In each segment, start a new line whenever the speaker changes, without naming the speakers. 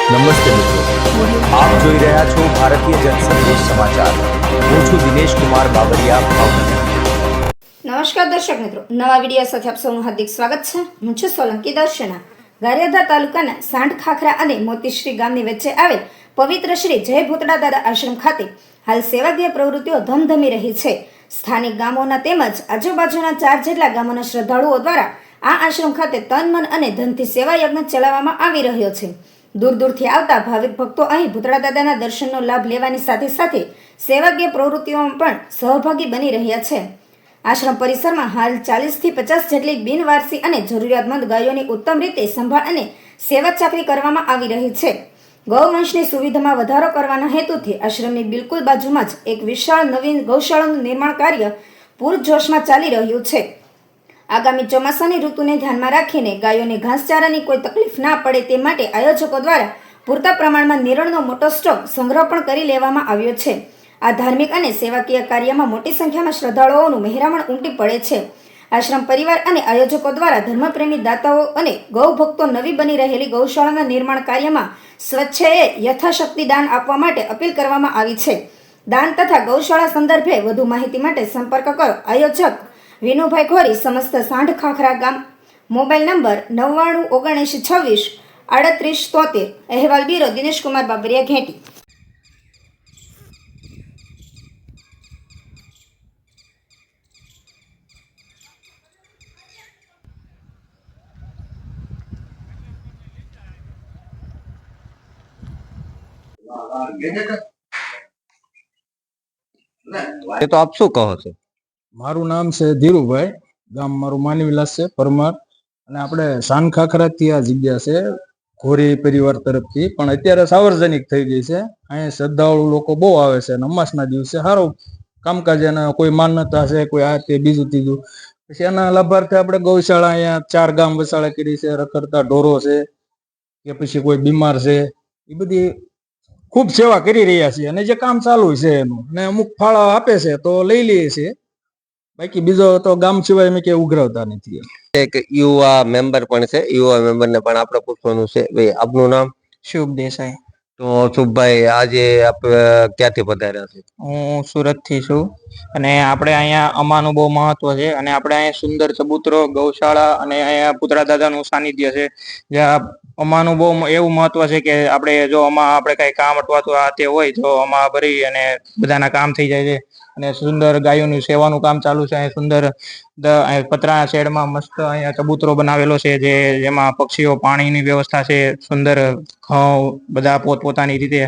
નમસ્તે મિત્રો, આપ જોઈ રહ્યા છો ભારતીય જનસંદેશ સમાચાર. હું છું દિનેશ કુમાર બાબરિયા, ભાવનગર.
નમસ્કાર દર્શક મિત્રો, નવા વિડીયો સાથે આપ સૌનું હાર્દિક સ્વાગત છે. હું છું સોલંકી દર્શના. ગારિયાધાર તાલુકાના સાંઢ ખાખરા અને મોતીશ્રી ગામની વચ્ચે આવેલ પવિત્ર શ્રી જય ભૂતળા દાદા આશ્રમ ખાતે હાલ સેવાકીય પ્રવૃત્તિઓ ધમધમી રહી છે. સ્થાનિક ગામોના તેમજ આજુબાજુના 4 જેટલા ગામોના શ્રદ્ધાળુઓ દ્વારા આ આશ્રમ ખાતે તન મન અને ધનથી સેવા યજ્ઞ ચલાવવામાં આવી રહ્યો છે. દૂર દૂરથી આવતા ભાવિક ભક્તો અહીં ભૂતળા દાદાના દર્શનનો લાભ લેવાની સાથે સાથે સેવાકીય પ્રવૃત્તિઓમાં પણ સહભાગી બની રહ્યા છે. આશ્રમ પરિસરમાં હાલ 40 થી 50 જેટલી બિનવારસી અને જરૂરિયાતમંદ ગાયોની ઉત્તમ રીતે સંભાળ અને સેવા ચાકરી કરવામાં આવી રહી છે. ગૌવંશની સુવિધામાં વધારો કરવાના હેતુથી આશ્રમની બિલકુલ બાજુમાં જ એક વિશાળ નવીન ગૌશાળાનું નિર્માણ કાર્ય પૂરજોશમાં ચાલી રહ્યું છે. આગામી ચોમાસાની ઋતુને ધ્યાનમાં રાખીને ગાયોને ઘાસચારાની કોઈ તકલીફ ના પડે તે માટે આયોજકો દ્વારા પૂરતા પ્રમાણમાં નિરણનો મોટો સ્ટોક સંગ્રહ પણ કરી લેવામાં આવ્યો છે. આ ધાર્મિક અને સેવાકીય કાર્યમાં મોટી સંખ્યામાં શ્રદ્ધાળુઓનું મહેરામણ ઉમટી પડે છે. આશ્રમ પરિવાર અને આયોજકો દ્વારા ધર્મપ્રેમી દાતાઓ અને ગૌ ભક્તો નવી બની રહેલી ગૌશાળાના નિર્માણ કાર્યમાં સ્વચ્છએ યથાશક્તિ દાન આપવા માટે અપીલ કરવામાં આવી છે. દાન તથા ગૌશાળા સંદર્ભે વધુ માહિતી માટે સંપર્ક કરો આયોજક વિનુભાઈ ખોરી, સમસ્ત સાંઢ ખાખરા ગામ. Mobile number 997926 3873. અહેવાલ બ્યુરો દિનેશ કુમાર બાબરિયા, ઘેટી.
એ તો આપ શું કહો છો?
મારું નામ છે ધીરુભાઈ, ગામ મારું માનવીલાસ છે પરમાર, અને આપણે સાંઢ ખાખરાથી આ જગ્યા છે ઘોરી પરિવાર તરફથી, પણ અત્યારે સાર્વજનિક થઈ ગઈ છે. અહીંયા શ્રદ્ધાળુ લોકો બહુ આવે છે અને અમાસના દિવસે સારું કામકાજ, એના કોઈ માન્યતા છે, કોઈ આ તે બીજું ત્રીજું. પછી એના લાભાર્થે આપણે ગૌશાળા અહીંયા 4 ગામ વસાળા કરી છે. રખડતા ઢોરો છે કે પછી કોઈ બીમાર છે, એ બધી ખૂબ સેવા કરી રહ્યા છીએ. અને જે કામ ચાલુ છે એનું, અને અમુક ફાળા આપે છે તો લઈ લઈએ છીએ. બાકી બીજો તો ગામ સિવાય મેં ક્યાંય ઉઘરાવતા નથી.
એક યુવા મેમ્બર પણ છે, યુવા મેમ્બરને પણ આપણે પૂછવાનું છે. ભાઈ, આપનું નામ?
શુભ દેસાઈ.
તો શુભભાઈ, આજે આપ ક્યાંથી પધાર્યા છે?
હું સુરત થી છું, અને આપણે અહીંયા અમાનું બહુ મહત્વ છે. અને આપણે અહીંયા સુંદર ચબૂતરો, ગૌશાળા અને અહીંયા ભૂતળા દાદાનું સાનિધ્ય છે, જ્યાં અમાનું બહુ એવું મહત્વ છે કે આપણે જો આપણે કઈ કામ અટવાતું આ તે હોય તો અમા ભરી અને બધાના કામ થઈ જાય છે. અને સુંદર ગાયોની સેવાનું કામ ચાલુ છે. અહીંયા સુંદર પતરા શેડમાં મસ્ત અહીંયા ચબૂતરો બનાવેલો છે, જેમાં પક્ષીઓ પાણીની વ્યવસ્થા છે. સુંદર ઘઉં બધા પોતપોતાની રીતે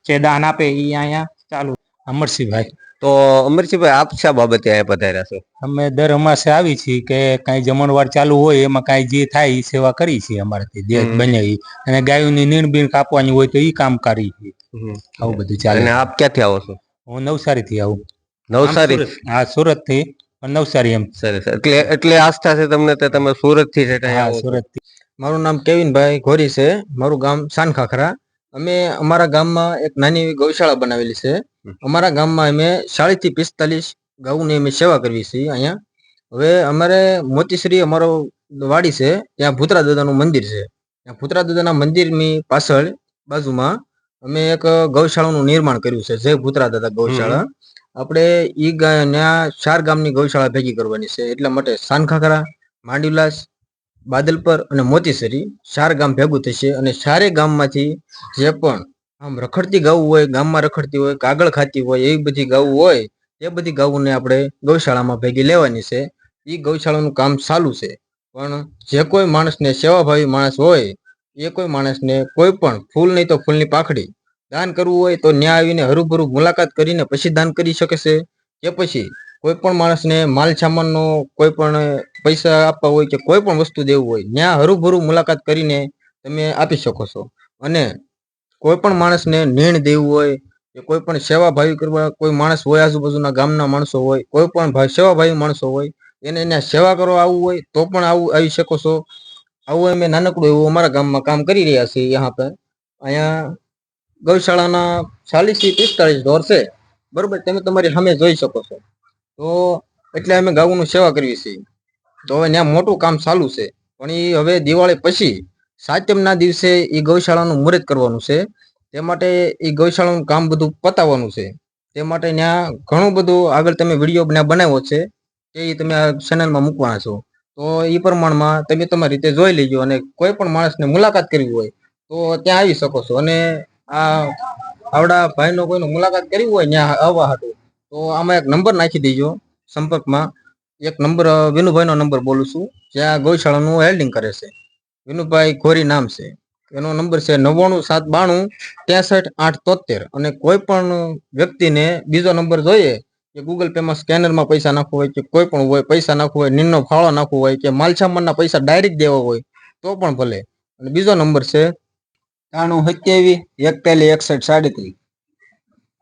જે દાન આપે એ અહીંયા ચાલુ.
અમરસિંહભાઈ.
તો અમરસિંહભાઈ, આપ શા બાબતે અહીંયા પધાર્યા છો?
અમે દર અમાસે આવી છીએ કે કઈ જમણવાર ચાલુ હોય એમાં કઈ જે થાય એ સેવા કરી છીએ અમારાથી જે બને ઈ. અને ગાયોની નીણ બીણ કાપવાની હોય તો એ કામ કરી છીએ. આવું બધું ચાલે.
અને આપ ક્યાંથી આવો છો?
હું નવસારી થી આવું.
નવસારી?
હા, સુરત થી, પણ નવસારી એમ.
સરસ. એટલે આસ્થા છે તમને, તમે સુરત થી છે?
સુરત થી.
મારું નામ કેવિનભાઈ ઘોરી છે, મારું ગામ સાંઢ ખાખરા. અમે અમારા ગામમાં એક નાની એવી ગૌશાળા બનાવેલી છે. અમારા ગામમાં અમે 40 થી 45 ગાઉની અમે સેવા કરવી છીએ અહીંયા. હવે અમારે મોતીશ્રી અમારો વાડી છે, ત્યાં ભૂતળા દાદાનું મંદિર છે. ત્યાં ભૂતળા દાદાના મંદિરની પાછળ બાજુમાં અમે એક ગૌશાળાનું નિર્માણ કર્યું છે, જય ભૂતળા દાદા ગૌશાળા. આપણે ઈ ત્યાં 4 ગામની ગૌશાળા ભેગી કરવાની છે. એટલા માટે સાંઢ ખાખરા, માંડીવલાસ, બાદલપર અને મોતીસરી 4 ગામ ભેગું થશે. અને 4 ગામમાંથી જે પણ આમ રખડતી ગાઉ હોય, ગામમાં રખડતી હોય, કાગળ ખાતી હોય, એવી બધી ગાઉ હોય, એ બધી ગાઉને આપણે ગૌશાળામાં ભેગી લેવાની છે. એ ગૌશાળાનું કામ ચાલુ છે. પણ જે કોઈ માણસને સેવાભાવી માણસ હોય, એ કોઈ માણસને કોઈ પણ ફૂલ નહીં તો ફૂલની પાખડી દાન કરવું હોય તો ન્યા આવીને હરુભરું મુલાકાત કરીને પછી દાન કરી શકે છે. કે પછી કોઈ પણ માણસને માલ સામાનનો કોઈ પણ પૈસા આપવા હોય કે કોઈ પણ વસ્તુ દેવું હોય, ત્યાં હરુભરું મુલાકાત કરીને તમે આપી શકો છો. અને કોઈ પણ માણસને નીણ દેવું હોય કે કોઈ પણ સેવાભાવી કરવા કોઈ માણસ હોય, આજુબાજુના ગામના માણસો હોય, કોઈ પણ સેવાભાવી માણસો હોય, એને એને સેવા કરવા આવવું હોય તો પણ આવી શકો છો. આવું અમે નાનકડું એવું અમારા ગામમાં કામ કરી રહ્યા છીએ. यहाँ પર અહીંયા ગૌશાળાના 40 થી 45 ઢોર છે, બરોબર, તમે તમારી સામે જોઈ શકો છો. તો એટલે અમે ગાઉની સેવા કરવી છીએ. તો હવે ત્યાં મોટું કામ ચાલુ છે, પણ એ હવે દિવાળી પછી સાતમના દિવસે એ ગૌશાળાનું મુહૂર્ત કરવાનું છે. તે માટે એ ગૌશાળાનું કામ બધું પતાવવાનું છે. તે માટે ત્યાં ઘણું બધું આગળ તમે વિડીયો બનાવ્યો છે તે તમે આ ચેનલમાં મૂકવાના છો. તો એ પ્રમાણમાં તમે તમારી રીતે જોઈ લેજો અને કોઈ પણ માણસને મુલાકાત કરવી હોય તો ત્યાં આવી શકો છો. અને આ આવડા ભાઈનો કોઈનો મુલાકાત કરવી હોય ત્યાં આવવા હતું તો આમાં એક નંબર નાખી દેજો સંપર્કમાં. એક નંબર વિનુભાઈનો નંબર બોલું છું, જ્યાં ગૌશાળાનું હેલ્ડિંગ કરે છે. વિનુભાઈ ઘોરી નામ છે. એનો નંબર છે 9972636873. અને કોઈ પણ વ્યક્તિને બીજો નંબર જોઈએ કે ગૂગલ પે માં સ્કેનરમાં પૈસા નાખવું હોય કે કોઈ પણ હોય પૈસા નાખવું હોય, નીણનો ફાળો નાખવો હોય કે માલસામાનના પૈસા ડાયરેક્ટ દેવા હોય તો પણ ભલે. અને બીજો નંબર છે
9741416737.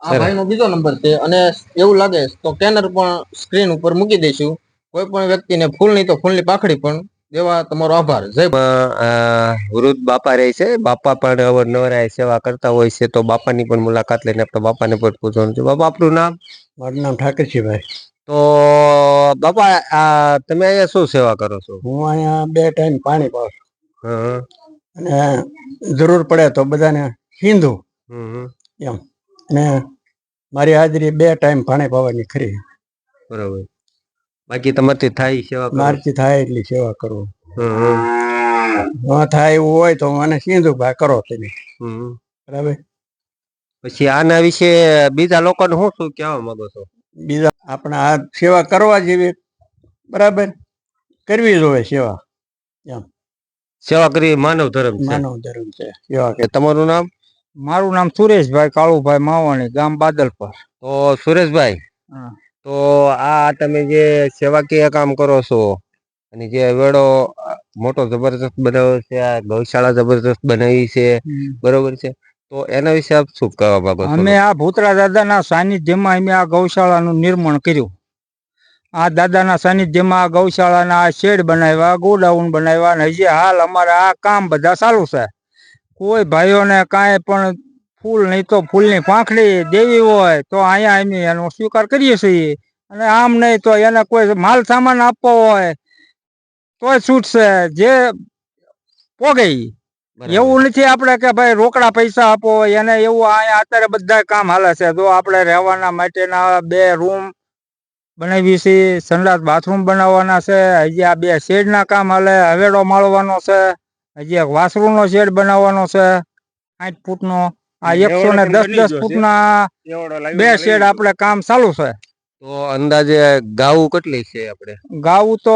આ ભાઈનો બીજો નંબર છે. અને એવું લાગે તો સ્કેનર પણ સ્ક્રીન ઉપર મૂકી દઈશું. કોઈ પણ વ્યક્તિને ફૂલ નહીં તો ફૂલની પાખડી પણ દેવા તમારો આભાર. જય
વૃદ્ધ બાપા રહે છે, બાપા પણ અવારનવાર સેવા કરતા હોય છે, તો બાપાની પણ મુલાકાત લઈને આપણે બાપાને પણ પૂછવાનું છે. બાપા આપનું નામ?
મારું નામ ઠાકરજીભાઈ.
તો બાપા તમે અહીંયા શું સેવા કરો છો?
હું અહીંયા 2 ટાઈમ પાણી પાઉં છું
હં,
અને જરૂર પડે તો બધાને સીંધું
હં,
એમ. અને મારી હાજરી 2 ટાઈમ પાણી પાવાની ખરી.
બરોબર. બાકી તમારથી થાય સેવા કરો?
મારથી થાય એટલી સેવા કરું.
હં,
ન થાય એવું હોય તો મને સીંધું ભાઈ કરો તમે.
હં.
બરાબર.
પછી આના વિશે બીજા લોકોને હું શું કહેવા માંગો છો?
બીજા આપણે આ સેવા કરવા જેવી બરાબર કરવી જોઈએ સેવા. એમ
સેવા કરવી માનવ ધર્મ છે.
માનવ ધર્મ છે સેવા.
કે તમારું નામ?
મારું નામ સુરેશભાઈ કાળુભાઈ માવાણી, ગામ બાદલપર.
તો સુરેશભાઈ,
હા.
તો આ તમે જે સેવાકીય કામ કરો છો અને જે વેડો મોટો જબરદસ્ત બનાવ્યો છે, આ ગૌશાળા જબરદસ્ત બનાવી છે, બરોબર છે, તો એના વિશે આપ શું કહેવા માંગો છો?
અમે આ ભૂતરા દાદાના સાનિધ્યમાં અમે આ ગૌશાળાનું નિર્માણ કર્યું. આ દાદાના સાનિધ્યમાં આ ગૌશાળાના આ શેડ બનાવ્યા, ગોડાઉન બનાવ્યા, અને હજી હાલ અમારે આ કામ બધા ચાલુ છે. કોઈ ભાઈઓને કાંઈ પણ ફૂલ નહીં તો ફૂલની પાંખડી દેવી હોય તો અહીંયા અમે એનો સ્વીકાર કરીએ છીએ. અને આમ નહીં તો એને કોઈ માલ સામાન આપવો હોય તોય છૂટશે, જે પોગે. એવું નથી આપણે કે ભાઈ રોકડા પૈસા આપો એને, એવું અહીંયા અત્યારે બધા કામ હાલે છે. જો આપણે રહેવાના માટેના 2 રૂમ બનાવી છે, સંડાસ બાથરૂમ બનાવવાના છે, હજી આ 2 શેડના કામ હાલે, હવેડો માળવાનો છે, હજી એક વાસરૂનો શેડ બનાવવાનો છે 60 ફૂટનો. આ 110 ફૂટના 2 શેડ આપણે કામ ચાલુ છે.
તો અંદાજે ગાવું કેટલી છે આપણે?
ગાવું તો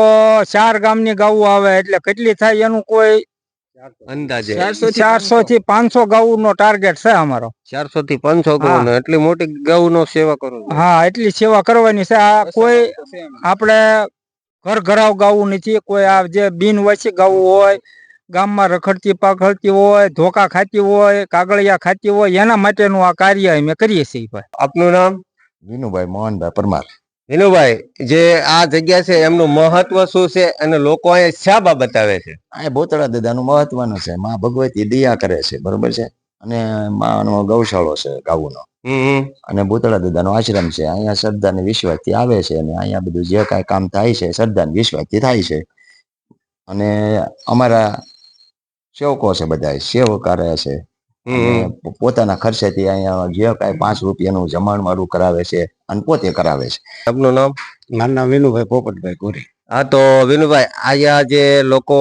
4 ગામની ગાવું આવે, એટલે કેટલી થાય એનું કોઈ
અંદાજે
400 થી 500 ગાવું નો ટાર્ગેટ છે અમારો.
400 થી 500 ગાઉ. એટલી મોટી ગાઉ નો સેવા કરો છો?
હા, એટલી સેવા કરવાની છે. આ કોઈ આપણે ઘર ઘરાવ ગાવું નથી. કોઈ આ જે બિનવાસી ગાવું હોય, ગામમાં રખડતી પાખડતી હોય, ધોકા ખાતી હોય, કાગળિયા ખાતી હોય, એના માટેનું આ કાર્ય અમે કરીએ છીએ. ભાઈ
આપનું નામ?
વિનુભાઈ મોહનભાઈ પરમાર.
વિનુભાઈ, જે આ જગ્યા છે એમનું મહત્વ શું છે અને લોકો અહીંયા શા બાબત આવે છે?
આ ભૂતળા દાદાનું મહત્વનું છે. માં ભગવતી દયા કરે છે, બરોબર છે. અને માનો ગૌશાળો છે ગાઉનો, અને ભૂતળા દાદાનો આશ્રમ છે. અહીંયા શ્રદ્ધા ને વિશ્વાસથી આવે છે, અને અહીંયા બધું જે કાંઈ કામ થાય છે શ્રદ્ધા ને વિશ્વાસથી થાય છે. અને અમારા સેવકો છે, બધા સેવ કરે છે. પોતાના ખર્ચેથી અહીંયા જે કાંઈ 5 રૂપિયાનું જમણવારું કરાવે છે અને પોતે કરાવે છે.
આપનું નામ?
મારું નામ વિનુભાઈ પોપટભાઈ ગોરી.
હા, તો વિનુભાઈ, અહીંયા જે લોકો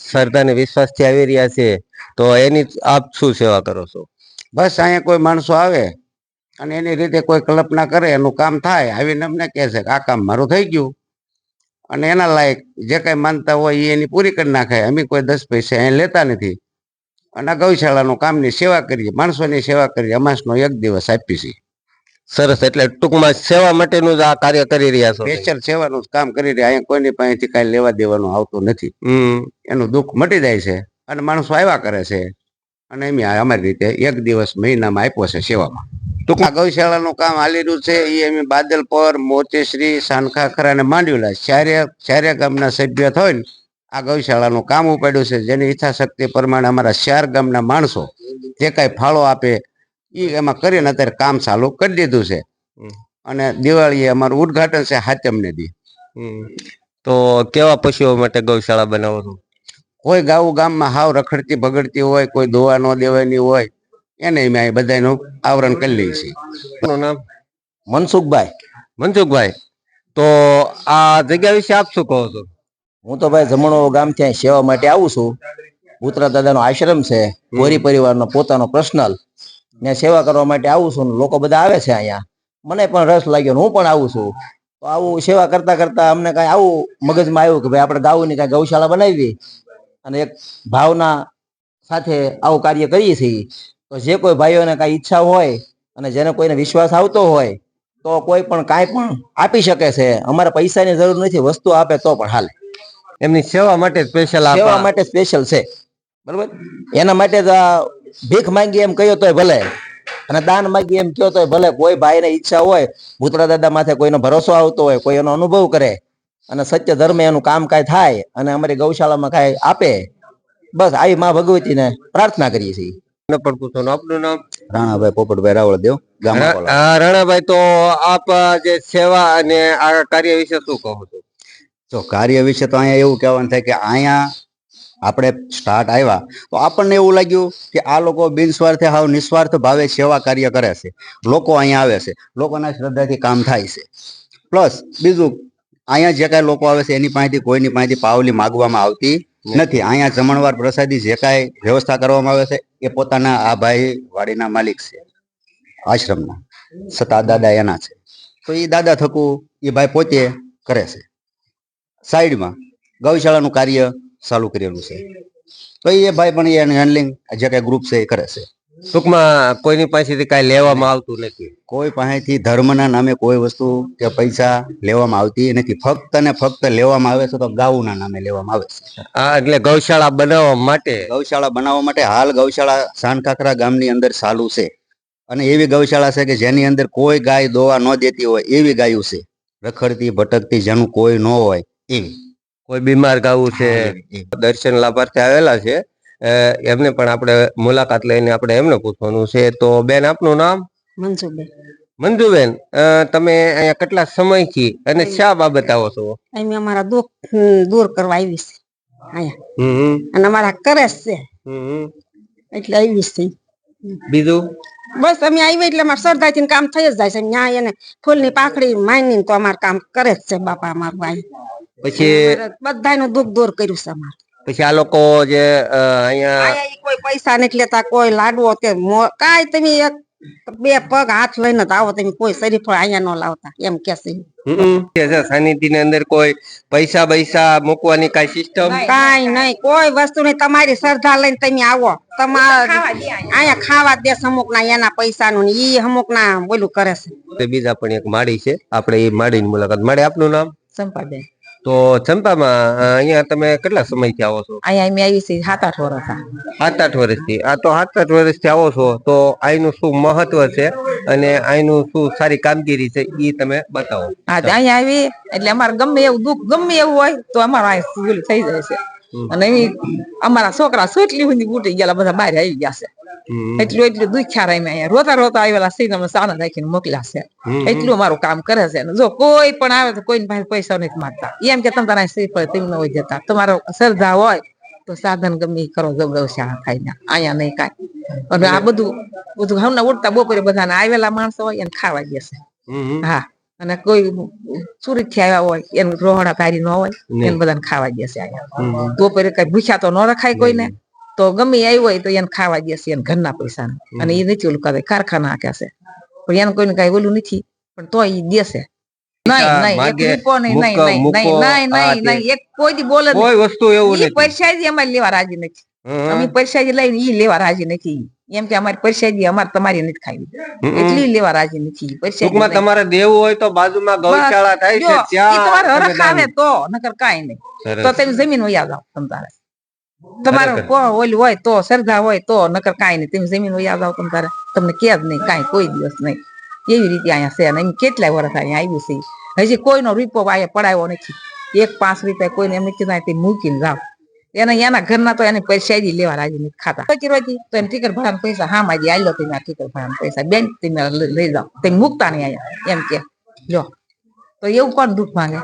શ્રદ્ધા ને વિશ્વાસથી આવી રહ્યા છે, તો એની આપ શું સેવા કરો છો?
બસ અહીંયા કોઈ માણસો આવે અને એની રીતે કોઈ કલ્પના કરે, એનું કામ થાય, આવીને અમને કહે છે કે આ કામ મારું થઈ ગયું, અને એના લાયક જે કઈ માનતા હોય એ એની પૂરી કરી નાખે. અમે કોઈ 10 પૈસા અહીંયા લેતા નથી. અને આ ગૌશાળાનું કામની સેવા કરીએ, માણસોની સેવા કરીએ, અમાસનો 1 દિવસ આપીએ છીએ.
સરસ. એટલે ટૂંકમાં સેવા માટેનું જ આ કાર્ય કરી રહ્યા છો?
સ્પેશિયલ સેવાનું જ કામ કરી રહ્યા. અહીંયા કોઈની પાસેથી કાંઈ લેવા દેવાનું આવતું નથી. એનું દુઃખ મટી જાય છે અને માણસો આવ્યા કરે છે. અને એમ અમારી રીતે 1 દિવસ મહિનામાં આપ્યો છે સેવામાં. ટૂંકમાં ગૌશાળાનું કામ હાલી રહ્યું છે. એ અમે બાદલપર, મોતીશ્રી, સાનખાખરા અને માંડવીલા ચારે ગામના સભ્ય થઈને આ ગૌશાળાનું કામ ઉપાડ્યું છે. જેની ઈચ્છાશક્તિ પ્રમાણે અમારા 4 ગામના માણસો જે કાંઈ ફાળો આપે એ એમાં કરીને અત્યારે કામ ચાલુ કરી દીધું છે. અને દિવાળીએ અમારું ઉદ્ઘાટન છે 7મ દી.
તો કેવા પશુઓ માટે ગૌશાળા બનાવો છો?
કોઈ ગામમાં હાવ રખડતી ભગડતી હોય, કોઈ દોવા ન દેવાની હોય, એને અમે બધાનું આવરણ કરી લઈએ છીએ.
એનું નામ
મનસુખભાઈ.
મનસુખભાઈ, તો આ જગ્યા વિશે આપ શું કહો છો?
હું તો ભાઈ જમણો ગામથી અહીં સેવા માટે આવું છું. ભૂતરા દાદાનો આશ્રમ છે, ગોરી પરિવારનો પોતાનો પર્સનલ, ને સેવા કરવા માટે આવું છું. લોકો બધા આવે છે અહીંયા, મને પણ રસ લાગ્યો, હું પણ આવું છું. તો આવું સેવા કરતા કરતા અમને કઈ આવું મગજમાં આવ્યું કે ભાઈ આપણે ગાઉની કઈ ગૌશાળા બનાવી અને એક ભાવના સાથે આવું કાર્ય કરીએ છીએ. તો જે કોઈ ભાઈઓને કઈ ઈચ્છા હોય અને જેને કોઈને વિશ્વાસ આવતો હોય તો કોઈ પણ કાંઈ પણ આપી શકે છે. અમારે પૈસાની જરૂર નથી, વસ્તુ આપે તો પણ હાલે.
એમની સેવા માટે સ્પેશિયલ
સેવા માટે સ્પેશિયલ છે, બરોબર. એના માટે ભીખ માંગી એમ કહ્યો તોય ભલે, અને દાન માંગી એમ કહ્યો તોય ભલે. કોઈ ભાઈને ઈચ્છા હોય, ભૂતળા દાદા માથે કોઈનો ભરોસો આવતો હોય, કોઈ એનો અનુભવ કરે અને સત્ય ધર્મ એનું કામ કાંઈ થાય અને અમારી ગૌશાળામાં કાંઈ આપે, બસ આવી માં ભગવતીને પ્રાર્થના કરીએ છીએ.
આપનું નામ?
રાણાભાઈ પોપટભાઈ રાવળદેવ, ગામ
રાણાભાઈ, તો આપ જે સેવા અને આ કાર્ય વિશે શું કહો છો?
જો કાર્ય વિશે તો અહીંયા એવું કહેવાનું થાય કે અહીંયા આપણે સ્ટાર્ટ આવ્યા તો આપણને એવું લાગ્યું કે આ લોકો બિનસ્વાર્થે હાવ નિસ્વાર્થ ભાવે સેવા કાર્ય કરે છે. લોકો અહીંયા આવે છે, લોકોના શ્રદ્ધાથી કામ થાય છે. પ્લસ બીજું, અહીંયા જે કાંઈ લોકો આવે છે એની પાસેથી કોઈની પાસેથી પાવલી માગવામાં આવતી નથી. અહીંયા જમણવાર પ્રસાદી જે કાંઈ વ્યવસ્થા કરવામાં આવે છે એ પોતાના આ ભાઈ વાડીના માલિક છે, આશ્રમના સતા દાદા એના છે. તો એ દાદા થકું એ ભાઈ પોતે કરે છે. સાઈડમાં ગૌશાળાનું કાર્ય ચાલુ કરેલું છે. તો એ ભાઈ પણ એનું હેન્ડલિંગ જે કઈ ગ્રુપ છે એ કરે છે.
ટૂંકમાં કોઈની પાસેથી કઈ લેવામાં આવતું નથી,
કોઈ પાસેથી ધર્મના નામે કોઈ વસ્તુ કે પૈસા લેવામાં આવતી નથી. ફક્ત ને ફક્ત લેવામાં આવે છે તો ગાઉના નામે લેવામાં આવે છે.
એટલે ગૌશાળા બનાવવા માટે
હાલ ગૌશાળા સાનખાખરા ગામની અંદર ચાલુ છે. અને એવી ગૌશાળા છે કે જેની અંદર કોઈ ગાય દોવા ન દેતી હોય એવી ગાયો છે, રખડતી ભટકતી જેનું કોઈ ન હોય એવી.
કોઈ બીમાર ગાવું છે, દર્શન લાભાર્થી આવેલા છે, એમને પણ આપણે મુલાકાત લઈને આપણે એમને પૂછવાનું છે. તો બેન, આપનું નામ?
મનસુખબેન.
મંજુબેન, તમે અહીંયા કેટલા સમયથી અને શા બાબત આવો છો?
અમે અમારા દુઃખ દૂર કરવા આવી છે અહીંયા, અને અમારા કરે છે એટલે આવી છે.
બીજું
બસ અમે આવી એટલે અમારે શ્રદ્ધાથી કામ થઈ જ જાય છે. ન્યાય અને ફૂલની પાખડી માની તો અમારું કામ કરે જ છે બાપા અમારું ભાઈ.
પછી
બધાનું દુઃખ દૂર કર્યું છે અમારે.
પછી આ લોકો જે અહીંયા
કોઈ પૈસા નથી લેતા, કોઈ લાડવો કે કાંઈ તમે એક બે પગ હાથ લઈને આવો, તમે કોઈ શરીફળ અહીંયા ન લાવતા એમ કે છે.
સાનિધ્ય ની અંદર કોઈ પૈસા પૈસા મૂકવાની કઈ સિસ્ટમ
કાંઈ નહીં, કોઈ વસ્તુ નહીં. તમારી શ્રદ્ધા લઈને તમે આવો, તમારે અહીંયા ખાવા દે અમુક ના એના પૈસા નું ઈ અમુક ના બોલું કરે છે.
બીજા પણ એક માળી છે, આપણે એ માળીની મુલાકાત. માળી, આપનું નામ?
ચંપાબેન.
તો ચંપામાં અહીંયા તમે કેટલા સમયથી આવો છો?
અહીંયા અમે આવી છીએ 7-8 વર્ષ.
7-8 વર્ષથી. આ તો 7-8 વર્ષથી આવો છો, તો અહીંનું શું મહત્વ છે અને અહીંનું શું સારી કામગીરી છે એ તમે બતાવો.
અહીંયા આવી એટલે અમારે ગમે એવું દુઃખ ગમે એવું હોય તો અમારા થઈ જાય છે. અને અમારા છોકરા સોટલી સુધી બુટી ગયેલા બધા બહાર આવી ગયા છે. એટલું દુખ્યા રહી અહીંયા રોતા રોતા આવેલા સિંહ અમે સાના રાખીને મોકલ્યા છે. એટલું અમારું કામ કરે છે. જો કોઈ પણ આવે તો કોઈની પાસે પૈસા નથી માંગતા, એમ કે તમે તારા શ્રી પડે તેમ ન હોય જતા. તમારો શ્રદ્ધા હોય તો સાધન ગમે કરો, જો ગૌશાળા ખાઈને અહીંયા નહીં કાંઈ. અને આ બધું હમણાં ઉડતા બપોરે બધાને આવેલા માણસો હોય એને ખાવા દે છે. હા, અને કોઈ સુરત થી આવ્યા હોય એનું રોહડા કાઢી ન હોય એને બધાને ખાવા દે છે અહીંયા. બપોરે કઈ ભૂખ્યા તો ન રખાય કોઈને, તો ગમે આવ્યું હોય તો એને ખાવા દે છે, એને ઘરના પૈસા. અને એ નથી ઓલું કરે, કારખાના આખ્યા છે, પણ એને કોઈને કઈ ઓલું નથી, પણ તો એ દેશે. પરસાદી અમારે લેવા રાજી નથી. અમે પરસાદી લઈને ઈ લેવા રાજી નથી. એમ કે અમારી પરસાદી અમારે તમારી નથી ખાવી, એટલી લેવા રાજી નથી.
ટૂંકમાં તમારે દેવું હોય તો બાજુમાં ગૌશાળા થાય છે, ત્યાં
તમારે હરખ આવે તો, નકર કાંઈ નહીં. તો તમે જમીન વયા જાવ તમારે. તમારે ઓલું હોય તો, શ્રદ્ધા હોય તો, નકર કાંઈ નહીં. તમે જમીન વયા જાવ તમારે, તમને કે જ નહીં કાંઈ, કોઈ દિવસ નહીં. એવી રીતે અહીંયા છે. અને એમ કેટલાય વર્ષ અહીંયા આવ્યું છે. હજી કોઈનો રૂપિયો અહીંયા પડાયો નથી. 1-5 રૂપિયા કોઈને એમ નથી મૂકીને જાવ. એના ઘરના તો એને પરસાદી લેવા રાજી નથી ખાતા. તો એને ટીકર ભાડાના પૈસા હા માજી આલ્યો તમે આ ટીકર ભાડાના પૈસા બેન તમે લઈ જાઓ, તમે મૂકતા નહીં અહીંયા એમ કે. જો તો એવું કોણ દુઃખ માંગે?